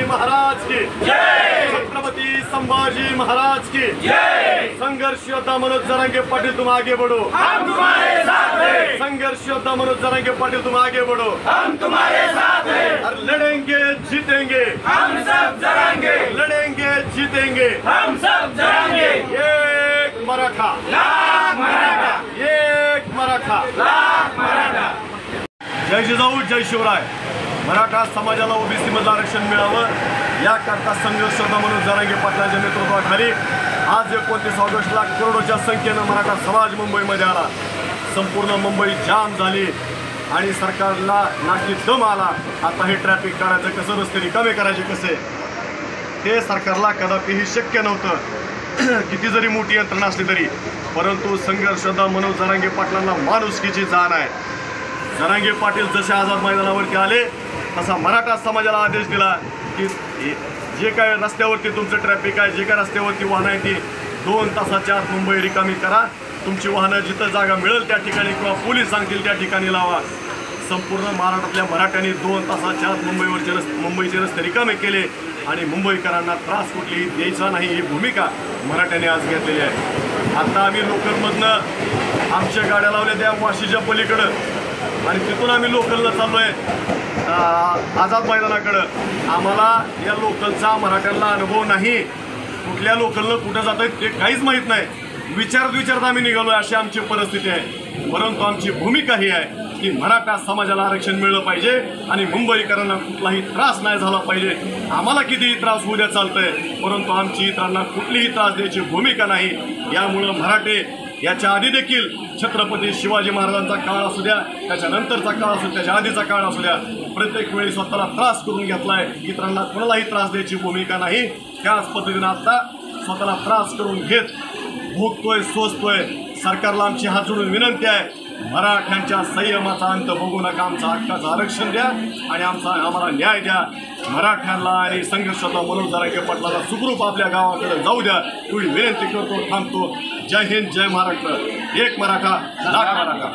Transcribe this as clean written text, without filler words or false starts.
महाराज की जय, छत्रपति संभाजी महाराज की जय। संघर्ष योद्धा मनोज जरांगे पाटिल तुम आगे बढ़ो, हम तुम्हारे साथ हैं। संघर्ष योद्धा मनोज जरांगे पाटिल तुम आगे बढ़ो, हम तुम्हारे साथ हैं। और लड़ेंगे जीतेंगे, हम सब जरांगे, लड़ेंगे जीतेंगे, हम सब जरांगे। एक मराठा, लाख मराठा, एक मराठा, लाख मराठा। जय जिजाऊ जय शिवराय। मराठा समाजाला ओबीसी मधलं आरक्षण मिळावं याकरता संघर्ष योद्धा मनोज जरांगे पाटलांच्या नेतृत्वाखाली आज 29 ऑगस्टला करोडोच्या संख्येनं मराठा समाज मुंबईमध्ये आला। संपूर्ण मुंबई जाम झाली आणि सरकारला नाकी दम आला। आता हे ट्रॅफिक काढायचं कसं, रस्ते रिकामे करायचे कसे, ते सरकारला कदापिही शक्य नव्हतं, किती जरी मोठी यंत्रणा असली तरी। परंतु संघर्ष योद्धा मनोज जरांगे पाटलांना माणुसकीची जाण आहे। जरांगे पाटील जसे आझाद मैदानावरती आले तसा मराठा समाजाला आदेश दिला की जे काय रस्त्यावरती तुमचं ट्रॅफिक आहे, जे काय रस्त्यावरती वाहनं आहे ती 2 तासाच्या आत मुंबई रिकामी करा। तुमची वाहनं जिथं जागा मिळेल त्या ठिकाणी किंवा पोलीस सांगतील त्या ठिकाणी लावा। संपूर्ण महाराष्ट्रातल्या मराठ्यांनी 2 तासाच्या आत मुंबईचे रस्ते रिकामे केले आणि मुंबईकरांना त्रास कुठलीही द्यायचा नाही ही भूमिका मराठ्यांनी आज घेतलेली आहे। आता आम्ही लोकलमधनं आमच्या गाड्या लावल्या त्या वाशीच्या पलीकडं आणि तिथून आम्ही लोकलला चाललो आहे आझाद मैदानाकडं। आम्हाला या लोकलचा मराठ्यांना अनुभव नाही, कुठल्या लोकलनं कुठं जात आहेत ते काहीच माहीत नाही। विचारत आम्ही निघालो आहे अशी आमची परिस्थिती आहे। परंतु आमची भूमिका ही आहे की मराठा समाजाला आरक्षण मिळलं पाहिजे आणि मुंबईकरांना कुठलाही त्रास नाही झाला पाहिजे। आम्हाला कितीही त्रास होऊ द्या चालतंय, परंतु आमची इतरांना कुठलीही त्रास द्यायची भूमिका नाही। यामुळं मराठे याच्या आधी देखील छत्रपती शिवाजी महाराजांचा काळ असू द्या, त्याच्यानंतरचा काळ असू, त्याच्या आधीचा काळ असू द्या, प्रत्येक वेळी स्वतःला त्रास करून घेतलाय। इतरांना कोणालाही त्रास द्यायची भूमिका नाही। त्याच पद्धतीनं आता स्वतःला त्रास करून घेत भोगतोय, सोसतोय। सरकारला आमची हात जोडून विनंती आहे, मराठ्यांच्या संयमाचा अंत बघू नका, आमचा हक्काचं आरक्षण द्या आणि आम्हाला न्याय द्या। मराठ्यांना आणि संघर्षाला मनोज जरांगे पाटलाला सुखरूप आपल्या गावाकडे जाऊ द्या एवढी विनंती करतो, थांबतो। जय हिंद, जय महाराष्ट्र। एक मराठा, लाख मराठा।